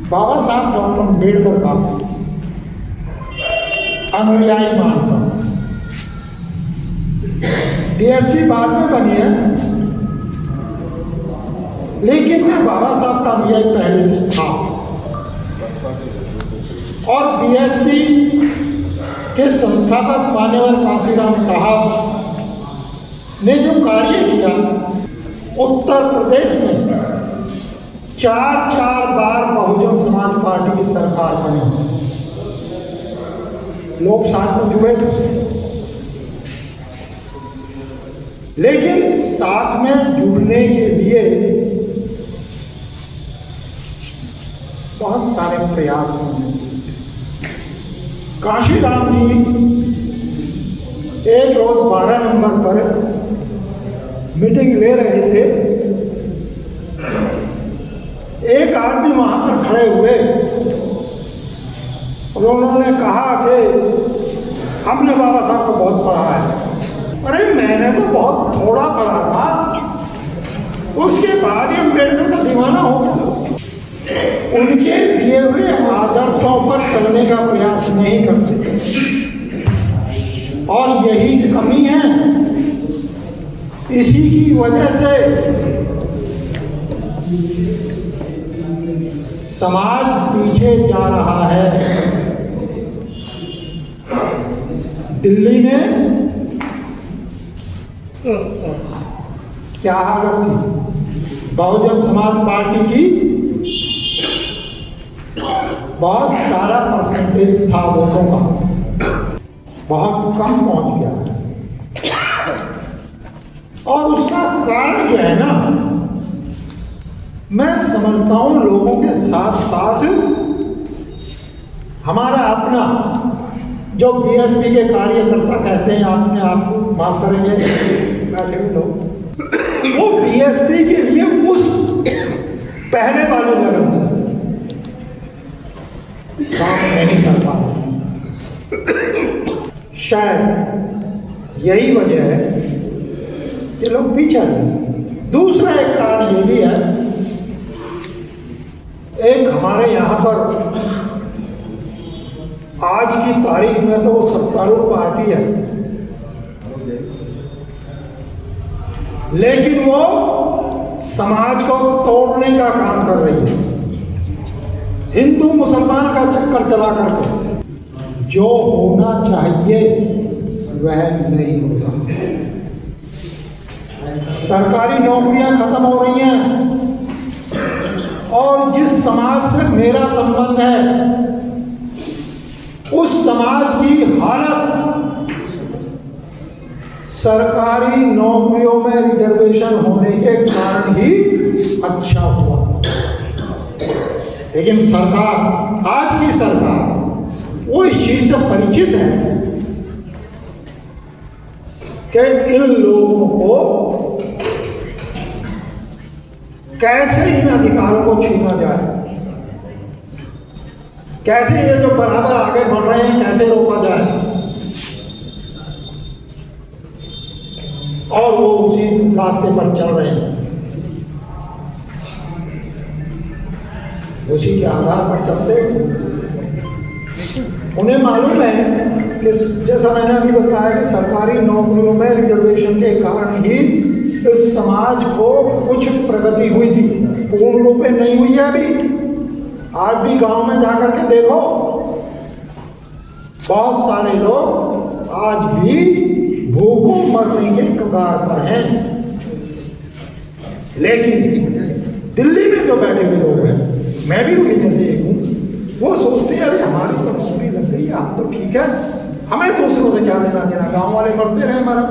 बाबा साहब डॉक्टर अम्बेडकर का अनुयायी मानता हूँ। डीएसपी बाद में बनी है, लेकिन मैं बाबा साहब का अनुयायी पहले से था। और बीएसपी के संस्थापक मान्यवर कांशीराम साहब ने जो कार्य किया, उत्तर प्रदेश में 4 बार बहुजन समाज पार्टी की सरकार बनी, लोग साथ में जुड़े थे, लेकिन साथ में जुड़ने के लिए बहुत सारे प्रयास होंगे। कांशीराम जी एक रोज 12 नंबर पर मीटिंग ले रहे थे। एक आदमी वहां पर खड़े हुए और उन्होंने कहा कि हमने बाबा साहब को बहुत पढ़ा है। अरे मैंने तो बहुत थोड़ा पढ़ा था, उसके बाद ही अम्बेडकर का दीवाना हो गया। उनके दिए हुए आदर्शों पर चलने का प्रयास नहीं करते थे, और यही कमी है। इसी की वजह से समाज पीछे जा रहा है। दिल्ली में क्या हालत थी बहुजन समाज पार्टी की, बहुत सारा परसेंटेज था वोटों का, बहुत कम पहुंच गया है। और उसका कारण जो है ना, मैं समझता हूं लोगों के साथ साथ हमारा अपना जो बीएसपी के कार्यकर्ता कहते हैं, आपने आप माफ करेंगे बैठे हुए लोग, वो बीएसपी के लिए उस पहले वाले लेवल से काम नहीं कर पा रहे। शायद यही वजह है कि लोग पीछे रहे। दूसरा एक कारण ये भी है, एक हमारे यहाँ पर आज की तारीख में तो वो सत्तारूढ़ पार्टी है, लेकिन वो समाज को तोड़ने का काम कर रही है। हिंदू मुसलमान का चक्कर चला करके जो होना चाहिए वह नहीं होता। सरकारी नौकरियां खत्म हो रही हैं, और जिस समाज से मेरा संबंध है उस समाज की हालत सरकारी नौकरियों में रिजर्वेशन होने के कारण ही अच्छा हुआ। लेकिन सरकार, आज की सरकार वो इस चीज से परिचित है कि इन लोगों को कैसे इन अधिकारों को छीना जाए, कैसे ये जो बराबर आगे बढ़ रहे हैं कैसे रोका जाए, और वो उसी रास्ते पर चल रहे हैं, उसी के आधार पर चलते हैं। उन्हें मालूम है कि जैसा मैंने अभी बताया कि सरकारी नौकरियों में रिजर्वेशन के कारण ही इस समाज को कुछ प्रगति हुई थी, पूर्ण रूप में नहीं हुई है अभी। आज भी गांव में जाकर के देखो, बहुत सारे लोग आज भी भूखों मरने के कगार पर हैं। लेकिन दिल्ली में जो बैठे हुए लोग हैं, मैं भी उनके जैसे एक हूँ, वो सोचते हैं अरे हमारी तो नौकरी लग गई है, हम तो ठीक है, हमें दूसरों से क्या लेना देना, गांव वाले मरते रहे हमारा।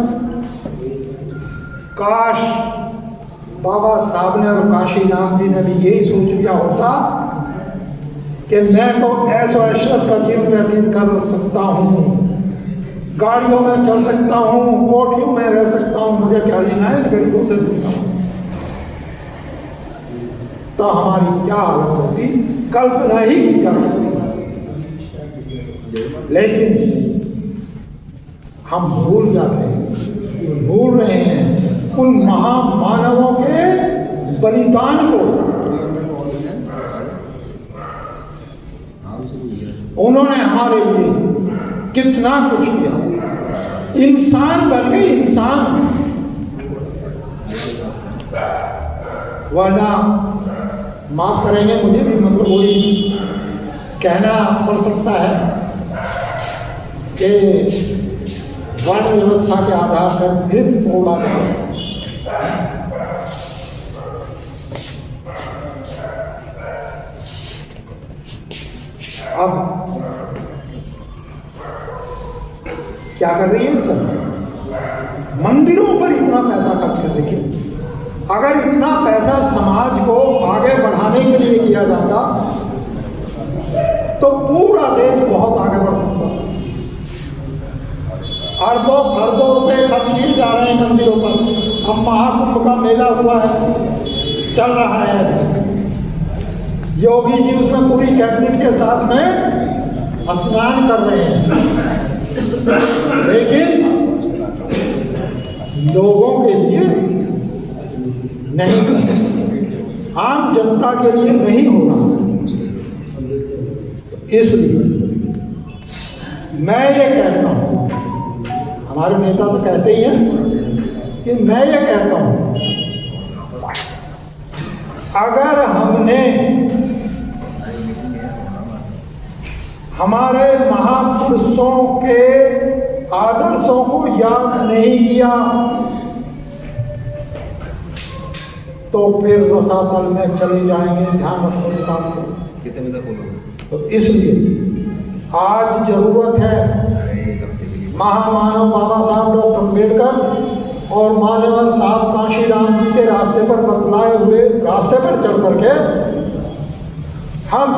काश बाबा साहब ने और काशीराम जी ने भी यही सोच लिया होता कि मैं तो ऐशो ऐशरत का जीवन व्यतीत कर सकता हूँ, गाड़ियों में चल सकता हूँ, कोठियों में रह सकता हूँ, मुझे क्या लेना है गरीबों से दूर। तो हमारी क्या हालत होती, कल्पना ही की जा सकती है। लेकिन हम भूल जाते हैं, भूल रहे हैं उन महामानवों के बलिदान को। उन्होंने हमारे लिए कितना कुछ किया, इंसान बन गए इंसान। वरना माफ करेंगे मुझे भी, मतलब वही कहना पड़ सकता है कि वर्ण व्यवस्था के आधार पर फिर तोड़ा गया। अब क्या कर रही है सब, मंदिरों पर इतना पैसा खर्च कर रही है। अगर इतना पैसा समाज को आगे बढ़ाने के लिए किया जाता तो पूरा देश बहुत आगे बढ़ सकता। अरबों खरबों रुपए खर्च किए जा रहे हैं मंदिरों पर। अब महाकुंभ का मेला हुआ है, चल रहा है, योगी जी उसमें पूरी कैबिनेट के साथ में स्नान कर रहे हैं, लेकिन लोगों के लिए नहीं, आम जनता के लिए नहीं होना। इसलिए मैं ये कहता हूं, हमारे नेता तो कहते ही हैं कि मैं ये कहता हूं, अगर हमने हमारे महापुरुषों के आदर्शों को याद नहीं किया तो फिर रसातल में चले जाएंगे। ध्यान रखो इस बात को। तो इसलिए आज जरूरत है महामानव बाबा साहब डॉक्टर अम्बेडकर और मानवंत साहब कांशीराम जी के रास्ते पर बतलाए हुए रास्ते पर चल करके हम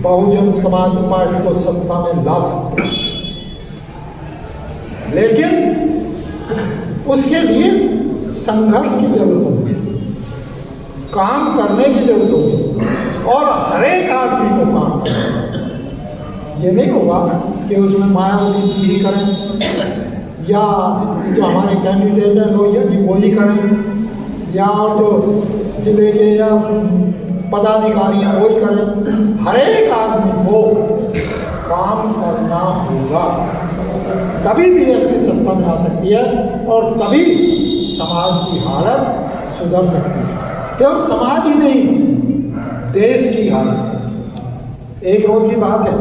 बहुजन समाज पार्टी को सत्ता में ला सकते हैं, लेकिन उसके लिए संघर्ष की जरूरत होगी, काम करने की जरूरत होगी और हर एक आदमी को काम करना। ये नहीं होगा कि उसमें मायावती जी ही करें या जो हमारे कैंडिडेट हैं लोहिया जी वो ही करें या और जो जिले के या पदाधिकारी हैं वो ही करें। हर एक आदमी को काम करना होगा, तभी बीएसपी सत्ता में आ सकती है और तभी समाज की हालत सुधर सकती है। केवल समाज ही नहीं, देश की हालत। एक रोज की बात है,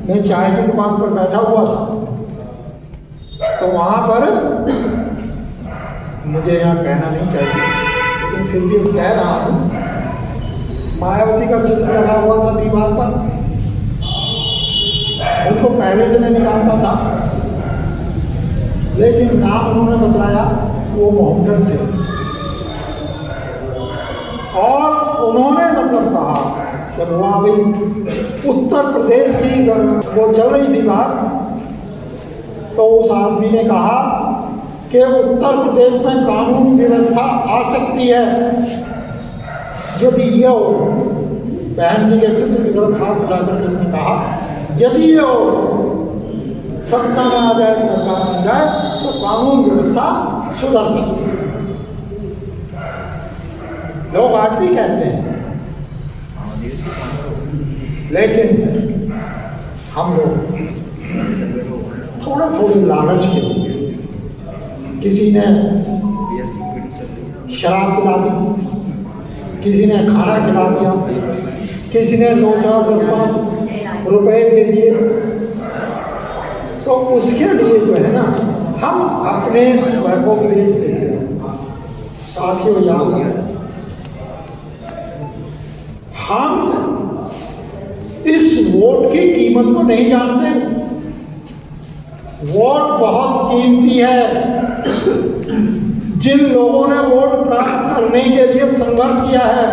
मैं चाय की दुकान पर बैठा हुआ था, तो वहाँ पर मुझे यहाँ कहना नहीं चाहिए लेकिन फिर भी कह रहा हूँ, मायावती का चित्र लगा हुआ था दीवार पर। उनको पहले से नहीं जानता था, लेकिन नाम उन्होंने बताया वो मोहम्मद थे और उन्होंने मतलब कहा जब वहाँ भाई उत्तर प्रदेश की वो चल रही थी बात, तो उस आदमी ने कहा कि उत्तर प्रदेश में कानून व्यवस्था आ सकती है यदि ये हो। बहन जी के चित्र की तरफ हाथ उठाकर उसने कहा यदि ये हो, सत्ता में आ जाए, सरकार बन जाए तो कानून व्यवस्था सुधर सकती है। लोग आज भी कहते हैं, लेकिन हम लोग थोड़ा थोड़े लालच के, किसी ने शराब पिला दी, किसी ने खाना खिला दिया, किसी ने 2, 4, 10, 5 रुपए दे दिए, तो उसके लिए जो है ना हम अपने स्वयं को बेच देते हैं। साथियों याद रखें, हम इस वोट की कीमत को नहीं जानते। वोट बहुत कीमती है। जिन लोगों ने वोट प्राप्त करने के लिए संघर्ष किया है,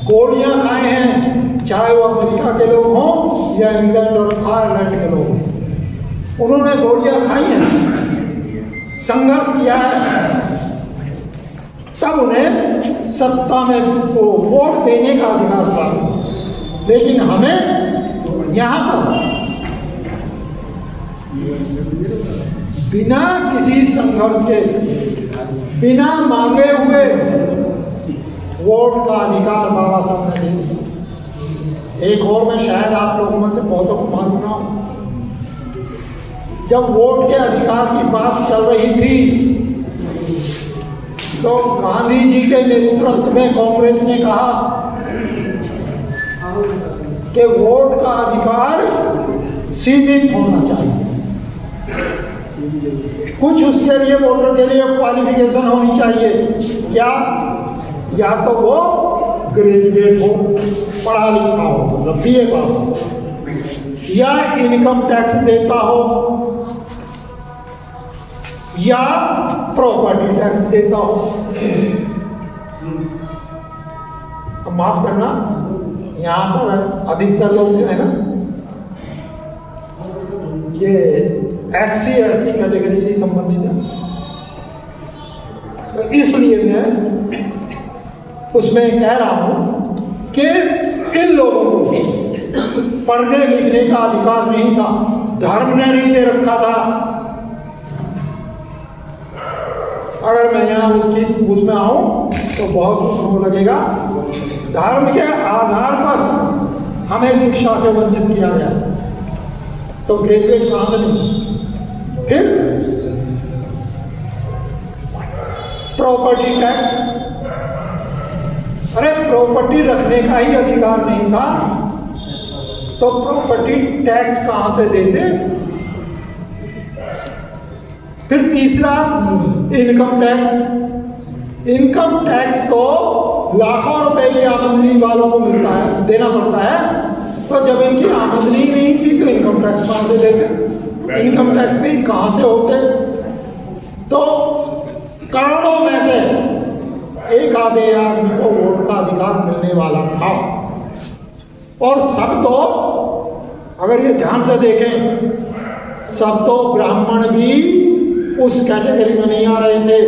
गोलियां खाए हैं, चाहे वो अमेरिका के लोग हों या इंग्लैंड और आयरलैंड के लोग हों, उन्होंने गोलियां खाई हैं, संघर्ष किया है, तब उन्हें सत्ता में वोट देने का अधिकार था। लेकिन हमें यहाँ पर बिना किसी संघर्ष के, बिना मांगे हुए वोट का अधिकार बाबा साहब ने दे दिया। एक और मैं शायद आप लोगों में से बहुतों को मालूम ना हो, जब वोट के अधिकार की बात चल रही थी तो गांधी जी के नेतृत्व में कांग्रेस ने कहा कि वोट का अधिकार सीमित होना चाहिए। कुछ उसके लिए वोटर के लिए क्वालिफिकेशन होनी चाहिए। क्या? या तो वो ग्रेजुएट हो, पढ़ा लिखा हो, मतलब BA पास हो, या इनकम टैक्स देता हो, या प्रॉपर्टी टैक्स देता हो। अब माफ करना, यहां पर अधिकतर लोग जो है ना ये SC ST कैटेगरी से संबंधित है, तो इसलिए मैं उसमें कह रहा हूं कि इन लोगों को पढ़ने लिखने का अधिकार नहीं था, धर्म ने नहीं दे रखा था। अगर मैं यहाँ उसमें आऊं तो बहुत वो लगेगा, धर्म के आधार पर हमें शिक्षा से वंचित किया गया, तो ग्रेजुएट कहां से मिले? फिर प्रॉपर्टी टैक्स, अरे प्रॉपर्टी रखने का ही अधिकार नहीं था तो प्रॉपर्टी टैक्स कहां से देते? फिर तीसरा इनकम टैक्स। इनकम टैक्स तो लाखों रुपए की आमदनी वालों को मिलता है, देना पड़ता है, तो जब इनकी आमदनी नहीं थी तो इनकम टैक्स कहां से देते? इनकम टैक्स भी कहां से होते? तो करोड़ों में से एक आधे आदमी को वोट का अधिकार मिलने वाला था, और सब तो अगर ये ध्यान से देखें, सब तो ब्राह्मण भी उस कैटेगरी में नहीं आ रहे थे,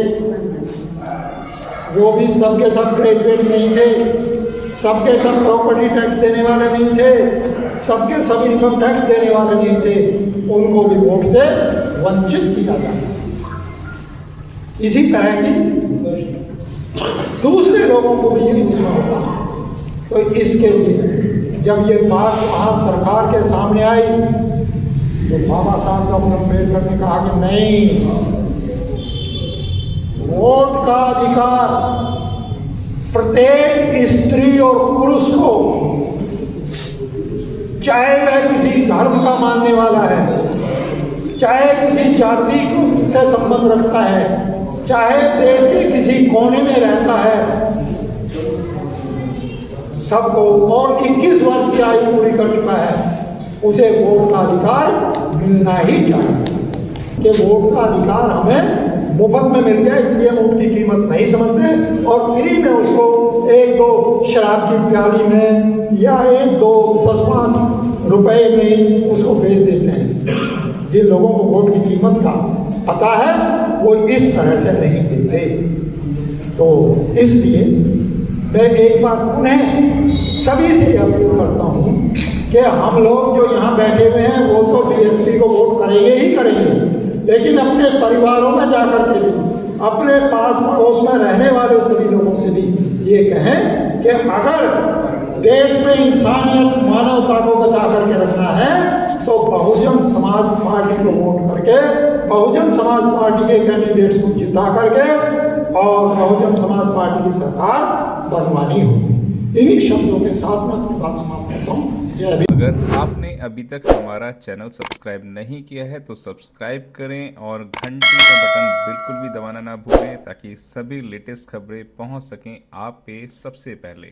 वो भी सबके सब ग्रेजुएट नहीं थे, सबके सब प्रॉपर्टी टैक्स देने वाले नहीं थे, सबके सब इनकम टैक्स देने वाले नहीं थे, उनको भी वोट से वंचित किया जाता। इसी तरह की दूसरे लोगों को भी ये उसमें होता। तो इसके लिए जब ये बात वहाँ सरकार के सामने आई तो बाबा साहब डॉक्टर अम्बेडकर ने कहा कि नहीं, वोट का अधिकार प्रत्येक स्त्री और पुरुष को, चाहे वह किसी धर्म का मानने वाला है, चाहे किसी जाति से संबंध रखता है, चाहे देश के किसी कोने में रहता है, सबको, और 21 वर्ष की आयु पूरी कर चुका है, उसे वोट का अधिकार मिलना ही चाहिए। कि वोट का अधिकार हमें मुफ्त में मिल गया, इसलिए हम उनकी कीमत नहीं समझते और फ्री में उसको एक दो शराब की प्याली में या एक दो 10-5 रुपए में उसको बेच देते हैं। जिन लोगों को वोट की कीमत का पता है वो इस तरह से नहीं देते। तो इसलिए मैं एक बार पुनः सभी से अपील करता हूँ कि हम लोग जो यहाँ बैठे हुए हैं वो तो DSP को वोट करेंगे ही करेंगे, लेकिन अपने परिवारों में जाकर के भी, अपने पास पड़ोस में रहने वाले सभी लोगों से भी ये कहें कि अगर देश में इंसानियत मानवता को बचा करके रखना है तो बहुजन समाज पार्टी को वोट करके, बहुजन समाज पार्टी के कैंडिडेट्स को जिता करके और बहुजन समाज पार्टी की सरकार बनवानी होगी। इन्हीं शब्दों के साथ मैं अपनी बात समाप्त करता हूँ। अगर आपने अभी तक हमारा चैनल सब्सक्राइब नहीं किया है तो सब्सक्राइब करें और घंटी का बटन बिल्कुल भी दबाना ना भूलें ताकि सभी लेटेस्ट खबरें पहुंच सकें आप पे सबसे पहले।